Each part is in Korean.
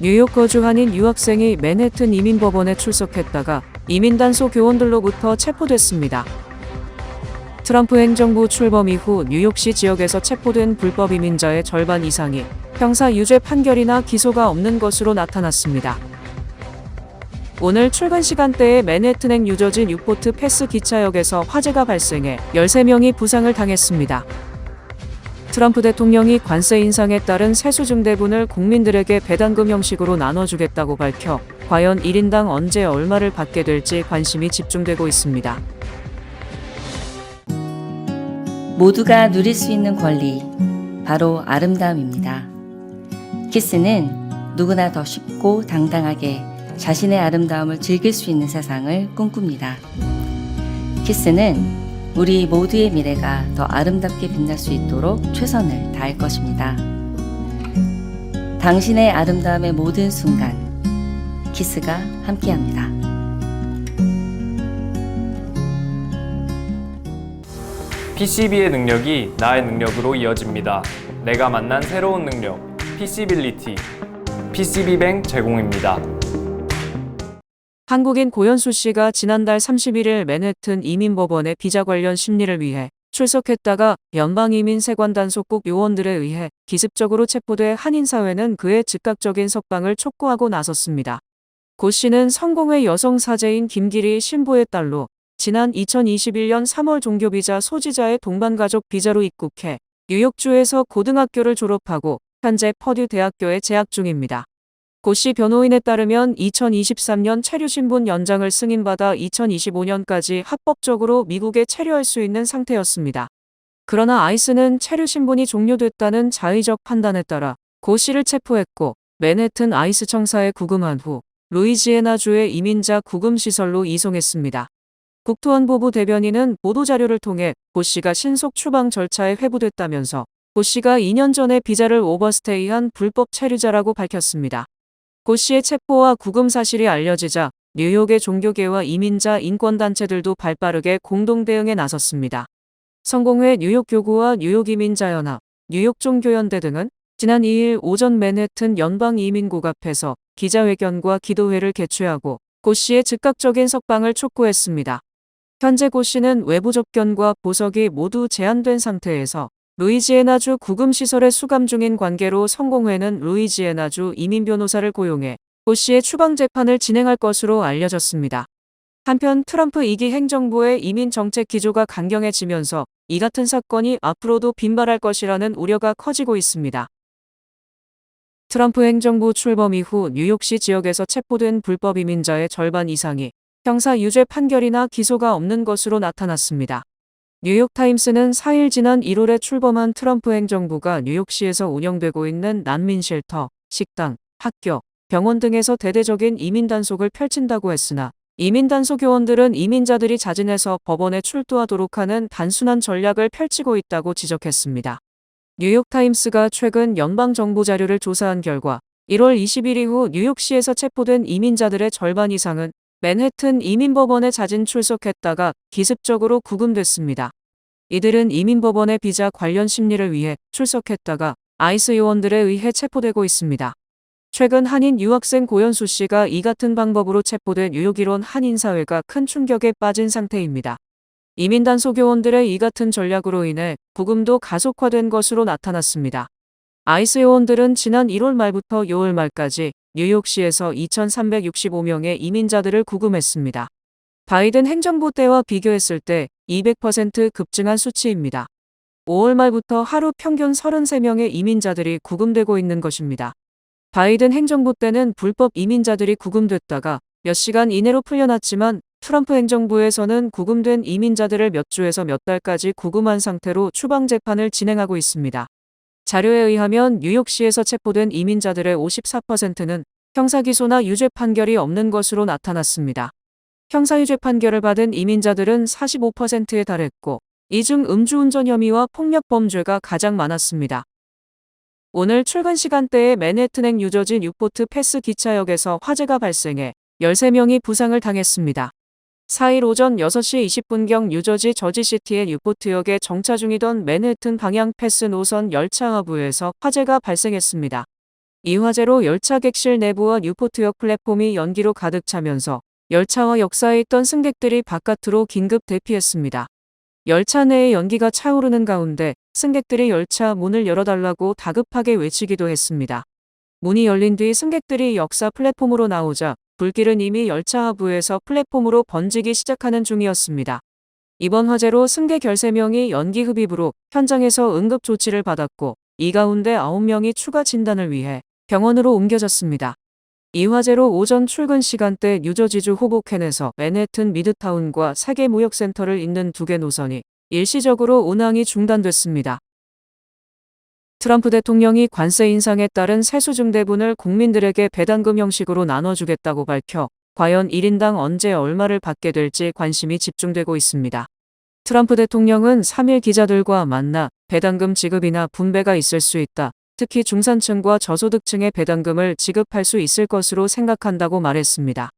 뉴욕 거주 한인 유학생이 맨해튼 이민법원에 출석했다가 이민단속 교원들로부터 체포됐습니다. 트럼프 행정부 출범 이후 뉴욕시 지역에서 체포된 불법 이민자의 절반 이상이 형사 유죄 판결이나 기소가 없는 것으로 나타났습니다. 오늘 출근 시간대에 맨해튼행 뉴저지 뉴포트 패스 기차역에서 화재가 발생해 13명이 부상을 당했습니다. 트럼프 대통령이 관세 인상에 따른 세수 증대분을 국민들에게 배당금 형식으로 나눠주겠다고 밝혀 과연 1인당 언제 얼마를 받게 될지 관심이 집중되고 있습니다. 모두가 누릴 수 있는 권리, 바로 아름다움입니다. 키스는 누구나 더 쉽고 당당하게 자신의 아름다움을 즐길 수 있는 세상을 꿈꿉니다. 키스는 우리 모두의 미래가 더 아름답게 빛날 수 있도록 최선을 다할 것입니다. 당신의 아름다움의 모든 순간, 키스가 함께합니다. PCB의 능력이 나의 능력으로 이어집니다. 내가 만난 새로운 능력, PC빌리티, PCB뱅 제공입니다. 한국인 고현수 씨가 지난달 31일 맨해튼 이민법원의 비자 관련 심리를 위해 출석했다가 연방이민세관단속국 요원들에 의해 기습적으로 체포돼 한인사회는 그의 즉각적인 석방을 촉구하고 나섰습니다. 고 씨는 성공회 여성 사제인 김기리 신부의 딸로 지난 2021년 3월 종교비자 소지자의 동반가족 비자로 입국해 뉴욕주에서 고등학교를 졸업하고 현재 퍼듀 대학교에 재학 중입니다. 고 씨 변호인에 따르면 2023년 체류신분 연장을 승인받아 2025년까지 합법적으로 미국에 체류할 수 있는 상태였습니다. 그러나 아이스는 체류신분이 종료됐다는 자의적 판단에 따라 고 씨를 체포했고 맨해튼 아이스 청사에 구금한 후 루이지애나주의 이민자 구금시설로 이송했습니다. 국토안보부 대변인은 보도자료를 통해 고 씨가 신속 추방 절차에 회부됐다면서 고 씨가 2년 전에 비자를 오버스테이한 불법 체류자라고 밝혔습니다. 고 씨의 체포와 구금 사실이 알려지자 뉴욕의 종교계와 이민자 인권단체들도 발빠르게 공동 대응에 나섰습니다. 성공회 뉴욕교구와 뉴욕이민자연합, 뉴욕종교연대 등은 지난 2일 오전 맨해튼 연방이민국 앞에서 기자회견과 기도회를 개최하고 고 씨의 즉각적인 석방을 촉구했습니다. 현재 고 씨는 외부 접견과 보석이 모두 제한된 상태에서 루이지애나주 구금시설에 수감 중인 관계로 성공회는 루이지애나주 이민변호사를 고용해 고 씨의 추방 재판을 진행할 것으로 알려졌습니다. 한편 트럼프 2기 행정부의 이민 정책 기조가 강경해지면서 이 같은 사건이 앞으로도 빈발할 것이라는 우려가 커지고 있습니다. 트럼프 행정부 출범 이후 뉴욕시 지역에서 체포된 불법 이민자의 절반 이상이 형사 유죄 판결이나 기소가 없는 것으로 나타났습니다. 뉴욕타임스는 4일 지난 1월에 출범한 트럼프 행정부가 뉴욕시에서 운영되고 있는 난민 쉘터, 식당, 학교, 병원 등에서 대대적인 이민 단속을 펼친다고 했으나 이민 단속 요원들은 이민자들이 자진해서 법원에 출두하도록 하는 단순한 전략을 펼치고 있다고 지적했습니다. 뉴욕타임스가 최근 연방정부 자료를 조사한 결과 1월 20일 이후 뉴욕시에서 체포된 이민자들의 절반 이상은 맨해튼 이민법원에 자진 출석했다가 기습적으로 구금됐습니다. 이들은 이민법원의 비자 관련 심리를 위해 출석했다가 아이스 요원들에 의해 체포되고 있습니다. 최근 한인 유학생 고현수 씨가 이 같은 방법으로 체포된 뉴욕 일원 한인사회가 큰 충격에 빠진 상태입니다. 이민단속 요원들의 이 같은 전략으로 인해 구금도 가속화된 것으로 나타났습니다. 아이스 요원들은 지난 1월 말부터 6월 말까지 뉴욕시에서 2,365명의 이민자들을 구금했습니다. 바이든 행정부 때와 비교했을 때 200% 급증한 수치입니다. 5월 말부터 하루 평균 33명의 이민자들이 구금되고 있는 것입니다. 바이든 행정부 때는 불법 이민자들이 구금됐다가 몇 시간 이내로 풀려났지만 트럼프 행정부에서는 구금된 이민자들을 몇 주에서 몇 달까지 구금한 상태로 추방 재판을 진행하고 있습니다. 자료에 의하면 뉴욕시에서 체포된 이민자들의 54%는 형사기소나 유죄 판결이 없는 것으로 나타났습니다. 형사유죄 판결을 받은 이민자들은 45%에 달했고 이 중 음주운전 혐의와 폭력범죄가 가장 많았습니다. 오늘 출근 시간대에 맨해튼행 뉴저지 뉴포트 패스 기차역에서 화재가 발생해 13명이 부상을 당했습니다. 4일 오전 6시 20분경 뉴저지 저지시티의 뉴포트역에 정차 중이던 맨해튼 방향 패스 노선 열차 하부에서 화재가 발생했습니다. 이 화재로 열차 객실 내부와 뉴포트역 플랫폼이 연기로 가득 차면서 열차와 역사에 있던 승객들이 바깥으로 긴급 대피했습니다. 열차 내에 연기가 차오르는 가운데 승객들이 열차 문을 열어달라고 다급하게 외치기도 했습니다. 문이 열린 뒤 승객들이 역사 플랫폼으로 나오자 불길은 이미 열차 하부에서 플랫폼으로 번지기 시작하는 중이었습니다. 이번 화재로 승객 13명이 연기 흡입으로 현장에서 응급 조치를 받았고 이 가운데 9명이 추가 진단을 위해 병원으로 옮겨졌습니다. 이 화재로 오전 출근 시간대 뉴저지주 호보켄에서 맨해튼 미드타운과 세계 무역센터를 잇는 2개 노선이 일시적으로 운항이 중단됐습니다. 트럼프 대통령이 관세 인상에 따른 세수 증대분을 국민들에게 배당금 형식으로 나눠주겠다고 밝혀 과연 1인당 언제 얼마를 받게 될지 관심이 집중되고 있습니다. 트럼프 대통령은 3일 기자들과 만나 배당금 지급이나 분배가 있을 수 있다. 특히 중산층과 저소득층의 배당금을 지급할 수 있을 것으로 생각한다고 말했습니다.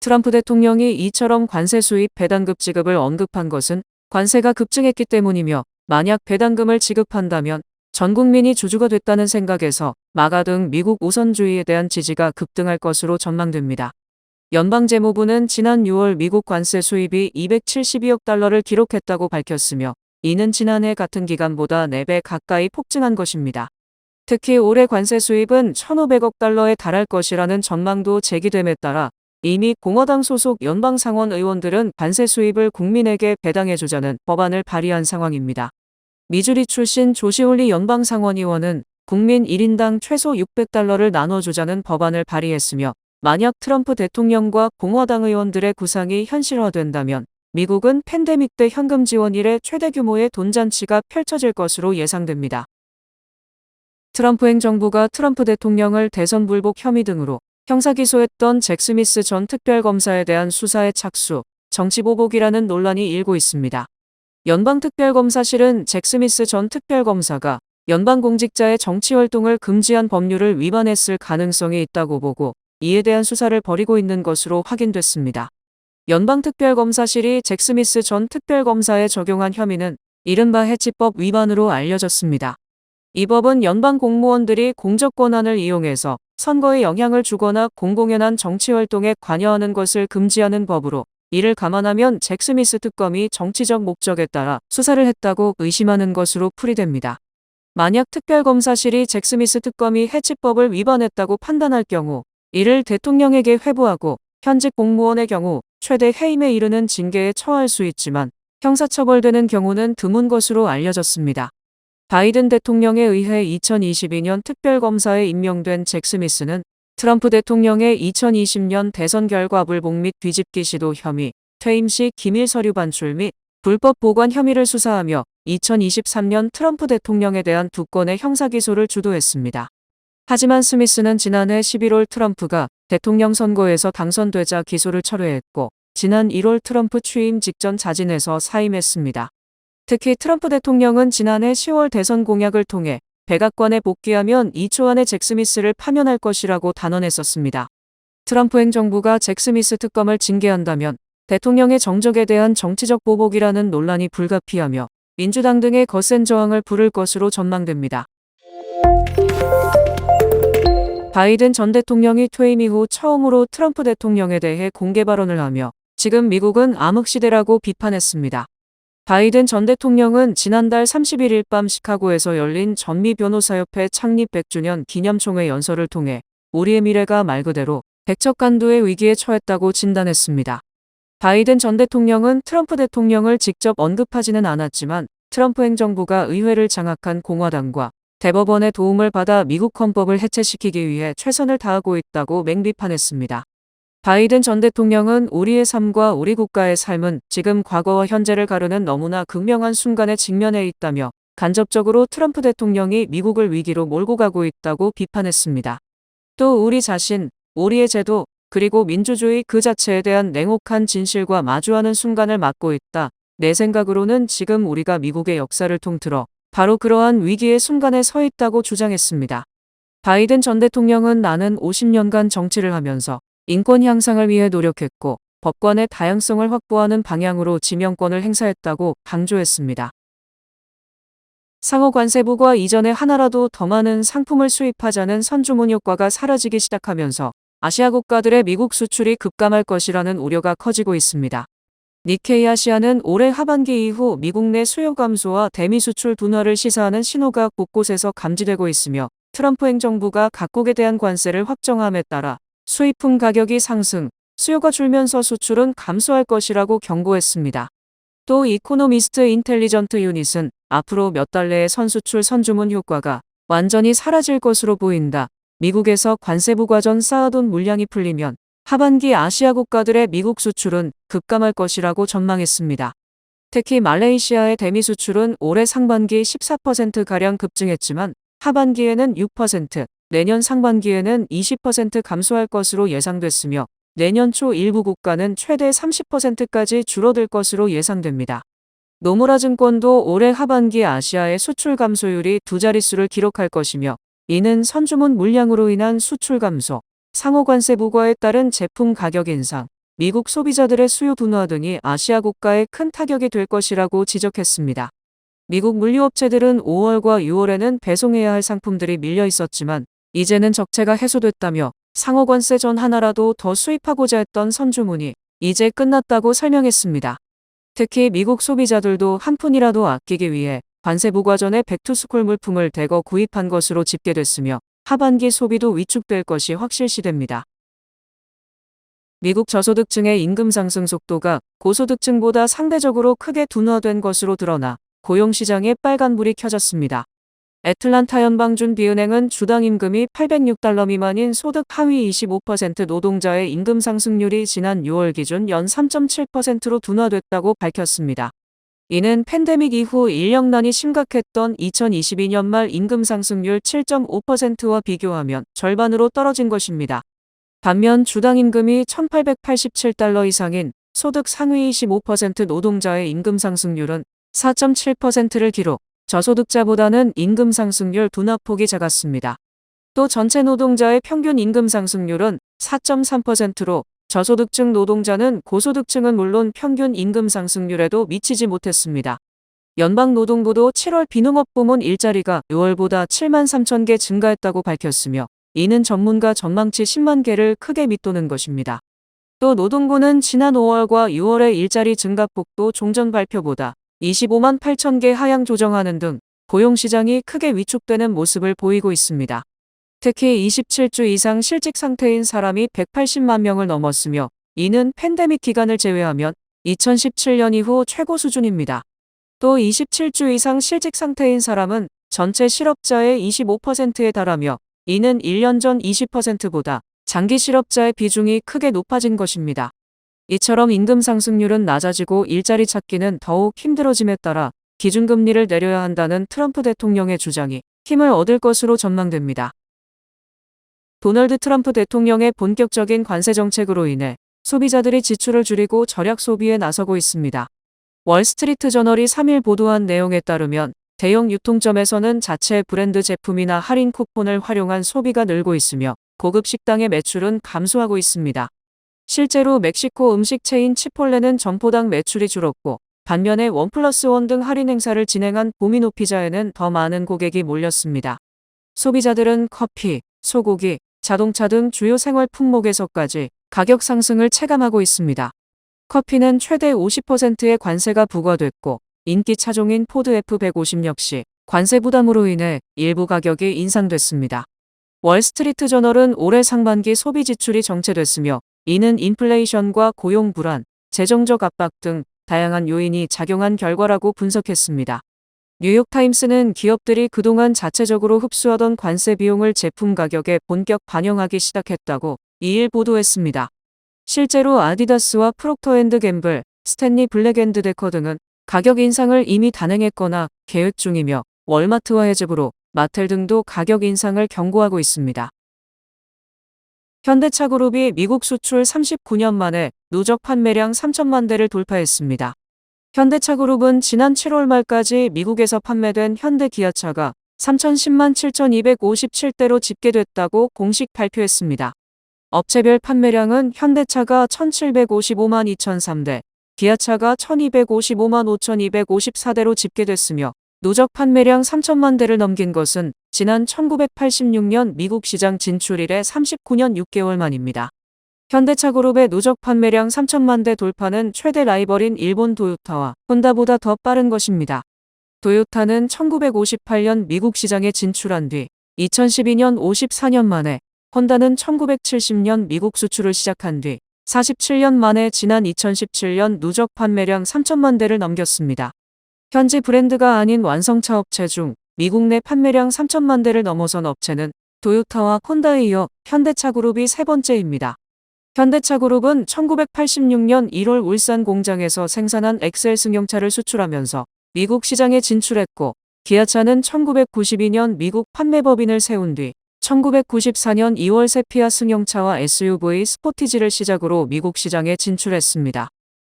트럼프 대통령이 이처럼 관세 수입 배당금 지급을 언급한 것은 관세가 급증했기 때문이며 만약 배당금을 지급한다면 전 국민이 주주가 됐다는 생각에서 마가 등 미국 우선주의에 대한 지지가 급등할 것으로 전망됩니다. 연방재무부는 지난 6월 미국 관세 수입이 272억 달러를 기록했다고 밝혔으며 이는 지난해 같은 기간보다 4배 가까이 폭증한 것입니다. 특히 올해 관세 수입은 1,500억 달러에 달할 것이라는 전망도 제기됨에 따라 이미 공화당 소속 연방상원 의원들은 관세 수입을 국민에게 배당해주자는 법안을 발의한 상황입니다. 미주리 출신 조시 홀리 연방상원의원은 국민 1인당 최소 600달러를 나눠주자는 법안을 발의했으며 만약 트럼프 대통령과 공화당 의원들의 구상이 현실화된다면 미국은 팬데믹 때 현금 지원 이래 최대 규모의 돈잔치가 펼쳐질 것으로 예상됩니다. 트럼프 행정부가 트럼프 대통령을 대선 불복 혐의 등으로 형사기소했던 잭 스미스 전 특별검사에 대한 수사에 착수, 정치보복이라는 논란이 일고 있습니다. 연방특별검사실은 잭 스미스 전 특별검사가 연방공직자의 정치활동을 금지한 법률을 위반했을 가능성이 있다고 보고 이에 대한 수사를 벌이고 있는 것으로 확인됐습니다. 연방특별검사실이 잭 스미스 전 특별검사에 적용한 혐의는 이른바 해치법 위반으로 알려졌습니다. 이 법은 연방 공무원들이 공적 권한을 이용해서 선거에 영향을 주거나 공공연한 정치활동에 관여하는 것을 금지하는 법으로 이를 감안하면 잭 스미스 특검이 정치적 목적에 따라 수사를 했다고 의심하는 것으로 풀이됩니다. 만약 특별검사실이 잭 스미스 특검이 해치법을 위반했다고 판단할 경우 이를 대통령에게 회부하고 현직 공무원의 경우 최대 해임에 이르는 징계에 처할 수 있지만 형사처벌되는 경우는 드문 것으로 알려졌습니다. 바이든 대통령에 의해 2022년 특별검사에 임명된 잭 스미스는 트럼프 대통령의 2020년 대선 결과 불복 및 뒤집기 시도 혐의, 퇴임 시 기밀 서류 반출 및 불법 보관 혐의를 수사하며 2023년 트럼프 대통령에 대한 2건의 형사기소를 주도했습니다. 하지만 스미스는 지난해 11월 트럼프가 대통령 선거에서 당선되자 기소를 철회했고 지난 1월 트럼프 취임 직전 자진해서 사임했습니다. 특히 트럼프 대통령은 지난해 10월 대선 공약을 통해 백악관에 복귀하면 2초 안에 잭 스미스를 파면할 것이라고 단언했었습니다. 트럼프 행정부가 잭 스미스 특검을 징계한다면 대통령의 정적에 대한 정치적 보복이라는 논란이 불가피하며 민주당 등의 거센 저항을 부를 것으로 전망됩니다. 바이든 전 대통령이 퇴임 이후 처음으로 트럼프 대통령에 대해 공개 발언을 하며 지금 미국은 암흑시대라고 비판했습니다. 바이든 전 대통령은 지난달 31일 밤 시카고에서 열린 전미 변호사협회 창립 100주년 기념총회 연설을 통해 우리의 미래가 말 그대로 백척간두의 위기에 처했다고 진단했습니다. 바이든 전 대통령은 트럼프 대통령을 직접 언급하지는 않았지만 트럼프 행정부가 의회를 장악한 공화당과 대법원의 도움을 받아 미국 헌법을 해체시키기 위해 최선을 다하고 있다고 맹비판했습니다. 바이든 전 대통령은 우리의 삶과 우리 국가의 삶은 지금 과거와 현재를 가르는 너무나 극명한 순간에 직면해 있다며 간접적으로 트럼프 대통령이 미국을 위기로 몰고 가고 있다고 비판했습니다. 또 우리 자신, 우리의 제도, 그리고 민주주의 그 자체에 대한 냉혹한 진실과 마주하는 순간을 맞고 있다. 내 생각으로는 지금 우리가 미국의 역사를 통틀어 바로 그러한 위기의 순간에 서 있다고 주장했습니다. 바이든 전 대통령은 나는 50년간 정치를 하면서 인권 향상을 위해 노력했고 법관의 다양성을 확보하는 방향으로 지명권을 행사했다고 강조했습니다. 상호 관세부과 이전에 하나라도 더 많은 상품을 수입하자는 선주문 효과가 사라지기 시작하면서 아시아 국가들의 미국 수출이 급감할 것이라는 우려가 커지고 있습니다. 니케이 아시아는 올해 하반기 이후 미국 내 수요 감소와 대미 수출 둔화를 시사하는 신호가 곳곳에서 감지되고 있으며 트럼프 행정부가 각국에 대한 관세를 확정함에 따라 수입품 가격이 상승, 수요가 줄면서 수출은 감소할 것이라고 경고했습니다. 또 이코노미스트 인텔리전트 유닛은 앞으로 몇 달 내에 선수출 선주문 효과가 완전히 사라질 것으로 보인다. 미국에서 관세 부과전 쌓아둔 물량이 풀리면 하반기 아시아 국가들의 미국 수출은 급감할 것이라고 전망했습니다. 특히 말레이시아의 대미 수출은 올해 상반기 14%가량 급증했지만 하반기에는 6%, 내년 상반기에는 20% 감소할 것으로 예상됐으며 내년 초 일부 국가는 최대 30%까지 줄어들 것으로 예상됩니다. 노무라 증권도 올해 하반기 아시아의 수출 감소율이 두 자릿수를 기록할 것이며 이는 선주문 물량으로 인한 수출 감소, 상호 관세 부과에 따른 제품 가격 인상, 미국 소비자들의 수요 둔화 등이 아시아 국가에 큰 타격이 될 것이라고 지적했습니다. 미국 물류업체들은 5월과 6월에는 배송해야 할 상품들이 밀려 있었지만 이제는 적체가 해소됐다며 상호 관세 전 하나라도 더 수입하고자 했던 선주문이 이제 끝났다고 설명했습니다. 특히 미국 소비자들도 한 푼이라도 아끼기 위해 관세 부과 전에 백투스쿨 물품을 대거 구입한 것으로 집계됐으며 하반기 소비도 위축될 것이 확실시됩니다. 미국 저소득층의 임금 상승 속도가 고소득층보다 상대적으로 크게 둔화된 것으로 드러나 고용시장에 빨간불이 켜졌습니다. 애틀란타 연방준비은행은 주당 임금이 $806 미만인 소득 하위 25% 노동자의 임금 상승률이 지난 6월 기준 연 3.7%로 둔화됐다고 밝혔습니다. 이는 팬데믹 이후 인력난이 심각했던 2022년 말 임금 상승률 7.5%와 비교하면 절반으로 떨어진 것입니다. 반면 주당 임금이 $1,887 이상인 소득 상위 25% 노동자의 임금 상승률은 4.7%를 기록, 저소득자보다는 임금 상승률 둔화폭이 작았습니다. 또 전체 노동자의 평균 임금 상승률은 4.3%로 저소득층 노동자는 고소득층은 물론 평균 임금 상승률에도 미치지 못했습니다. 연방노동부도 7월 비농업 부문 일자리가 6월보다 7만 3천 개 증가했다고 밝혔으며 이는 전문가 전망치 10만 개를 크게 밑도는 것입니다. 또 노동부는 지난 5월과 6월의 일자리 증가폭도 종전 발표보다 25만 8천 개 하향 조정하는 등 고용시장이 크게 위축되는 모습을 보이고 있습니다. 특히 27주 이상 실직 상태인 사람이 180만 명을 넘었으며 이는 팬데믹 기간을 제외하면 2017년 이후 최고 수준입니다. 또 27주 이상 실직 상태인 사람은 전체 실업자의 25%에 달하며 이는 1년 전 20%보다 장기 실업자의 비중이 크게 높아진 것입니다. 이처럼 임금 상승률은 낮아지고 일자리 찾기는 더욱 힘들어짐에 따라 기준금리를 내려야 한다는 트럼프 대통령의 주장이 힘을 얻을 것으로 전망됩니다. 도널드 트럼프 대통령의 본격적인 관세 정책으로 인해 소비자들이 지출을 줄이고 절약 소비에 나서고 있습니다. 월스트리트 저널이 3일 보도한 내용에 따르면 대형 유통점에서는 자체 브랜드 제품이나 할인 쿠폰을 활용한 소비가 늘고 있으며 고급 식당의 매출은 감소하고 있습니다. 실제로 멕시코 음식 체인 치폴레는 점포당 매출이 줄었고 반면에 1+1 등 할인 행사를 진행한 도미노 피자에는 더 많은 고객이 몰렸습니다. 소비자들은 커피, 소고기, 자동차 등 주요 생활 품목에서까지 가격 상승을 체감하고 있습니다. 커피는 최대 50%의 관세가 부과됐고 인기 차종인 포드 F150 역시 관세 부담으로 인해 일부 가격이 인상됐습니다. 월스트리트 저널은 올해 상반기 소비 지출이 정체됐으며 이는 인플레이션과 고용 불안, 재정적 압박 등 다양한 요인이 작용한 결과라고 분석했습니다. 뉴욕타임스는 기업들이 그동안 자체적으로 흡수하던 관세 비용을 제품 가격에 본격 반영하기 시작했다고 2일 보도했습니다. 실제로 아디다스와 프록터앤드갬블, 스탠리 블랙앤드데커 등은 가격 인상을 이미 단행했거나 계획 중이며 월마트와 헤즈브로, 마텔 등도 가격 인상을 경고하고 있습니다. 현대차 그룹이 미국 수출 39년 만에 누적 판매량 3천만 대를 돌파했습니다. 현대차 그룹은 지난 7월 말까지 미국에서 판매된 현대 기아차가 3,010만 7,257대로 집계됐다고 공식 발표했습니다. 업체별 판매량은 현대차가 1,755만 2,003대, 기아차가 1,255만 5,254대로 집계됐으며 누적 판매량 3천만 대를 넘긴 것은 지난 1986년 미국 시장 진출 이래 39년 6개월 만입니다. 현대차 그룹의 누적 판매량 3천만 대 돌파는 최대 라이벌인 일본 도요타와 혼다보다 더 빠른 것입니다. 도요타는 1958년 미국 시장에 진출한 뒤 2012년 54년 만에, 혼다는 1970년 미국 수출을 시작한 뒤 47년 만에 지난 2017년 누적 판매량 3천만 대를 넘겼습니다. 현지 브랜드가 아닌 완성차 업체 중 미국 내 판매량 3천만 대를 넘어선 업체는 도요타와 혼다에 이어 현대차 그룹이 세 번째입니다. 현대차 그룹은 1986년 1월 울산 공장에서 생산한 엑셀 승용차를 수출하면서 미국 시장에 진출했고, 기아차는 1992년 미국 판매법인을 세운 뒤 1994년 2월 세피아 승용차와 SUV 스포티지를 시작으로 미국 시장에 진출했습니다.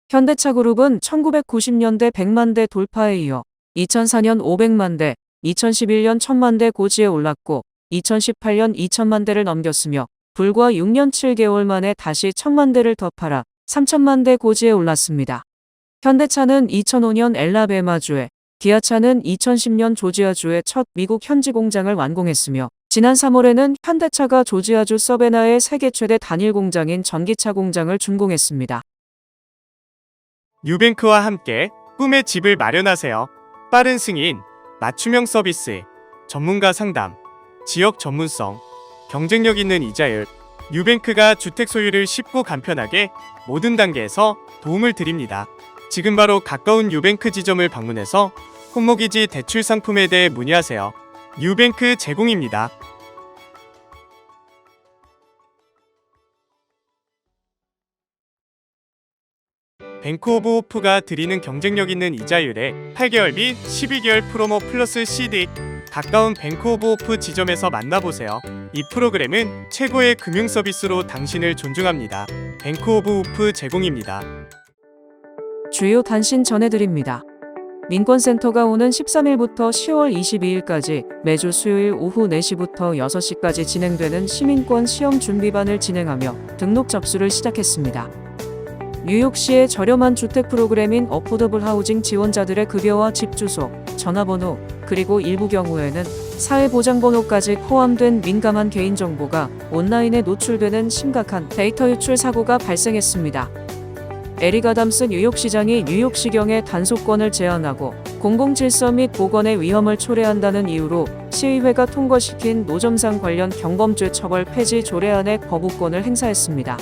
현대차 그룹은 1990년대 100만 대 돌파에 이어 2004년 500만 대, 2011년 1000만 대 고지에 올랐고 2018년 2000만 대를 넘겼으며 불과 6년 7개월 만에 다시 1000만 대를 더 팔아 3000만 대 고지에 올랐습니다. 현대차는 2005년 엘라베마주에, 기아차는 2010년 조지아주에 첫 미국 현지 공장을 완공했으며 지난 3월에는 현대차가 조지아주 서베나의 세계 최대 단일 공장인 전기차 공장을 준공했습니다. 뉴뱅크와 함께 꿈의 집을 마련하세요. 빠른 승인, 맞춤형 서비스, 전문가 상담, 지역 전문성, 경쟁력 있는 이자율. 뉴뱅크가 주택 소유를 쉽고 간편하게 모든 단계에서 도움을 드립니다. 지금 바로 가까운 뉴뱅크 지점을 방문해서 홈모기지 대출 상품에 대해 문의하세요. 뉴뱅크 제공입니다. 뱅크 오브 호프가 드리는 경쟁력 있는 이자율에 8개월 및 12개월 프로모 플러스 CD. 가까운 뱅크 오브 호프 지점에서 만나보세요. 이 프로그램은 최고의 금융 서비스로 당신을 존중합니다. 뱅크 오브 호프 제공입니다. 주요 단신 전해드립니다. 민권센터가 오는 13일부터 10월 22일까지 매주 수요일 오후 4시부터 6시까지 진행되는 시민권 시험 준비반을 진행하며 등록 접수를 시작했습니다. 뉴욕시의 저렴한 주택 프로그램인 어포더블 하우징 지원자들의 급여와 집 주소, 전화번호, 그리고 일부 경우에는 사회보장번호까지 포함된 민감한 개인정보가 온라인에 노출되는 심각한 데이터 유출 사고가 발생했습니다. 에릭 아담스 뉴욕시장이 뉴욕시경의 단속권을 제한하고 공공질서 및 보건의 위험을 초래한다는 이유로 시의회가 통과시킨 노점상 관련 경범죄 처벌 폐지 조례안의 거부권을 행사했습니다.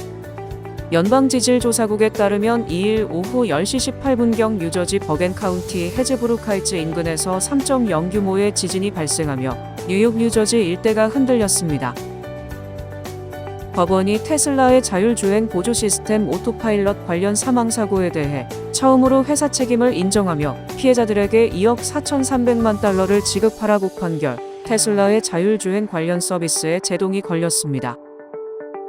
연방지질조사국에 따르면 2일 오후 10시 18분경 뉴저지 버겐카운티 헤즈브룩 하이츠 인근에서 3.0 규모의 지진이 발생하며 뉴욕 뉴저지 일대가 흔들렸습니다. 법원이 테슬라의 자율주행 보조 시스템 오토파일럿 관련 사망사고에 대해 처음으로 회사 책임을 인정하며 피해자들에게 2억 4,300만 달러를 지급하라고 판결, 테슬라의 자율주행 관련 서비스에 제동이 걸렸습니다.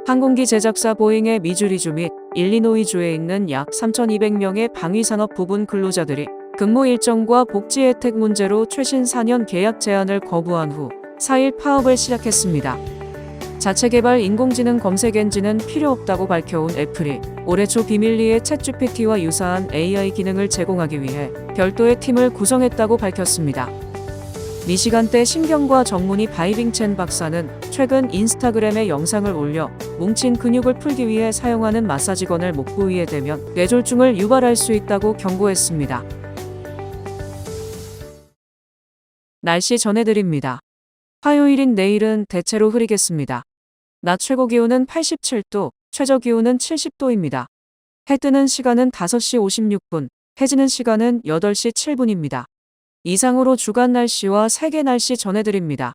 항공기 제작사 보잉의 미주리주 및 일리노이주에 있는 약 3,200명의 방위산업 부분 근로자들이 근무 일정과 복지 혜택 문제로 최신 4년 계약 제한을 거부한 후 4일 파업을 시작했습니다. 자체 개발 인공지능 검색 엔진은 필요 없다고 밝혀온 애플이 올해 초 비밀리에 챗GPT와 유사한 AI 기능을 제공하기 위해 별도의 팀을 구성했다고 밝혔습니다. 미시간대 신경과 전문의 바이빙첸 박사는 최근 인스타그램에 영상을 올려 뭉친 근육을 풀기 위해 사용하는 마사지건을 목 부위에 대면 뇌졸중을 유발할 수 있다고 경고했습니다. 날씨 전해드립니다. 화요일인 내일은 대체로 흐리겠습니다. 낮 최고 기온은 87도, 최저 기온은 70도입니다. 해 뜨는 시간은 5시 56분, 해 지는 시간은 8시 7분입니다. 이상으로 주간 날씨와 세계 날씨 전해드립니다.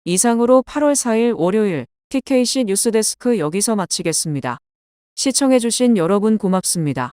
이상으로 8월 4일 월요일 TKC 뉴스데스크 여기서 마치겠습니다. 시청해주신 여러분 고맙습니다.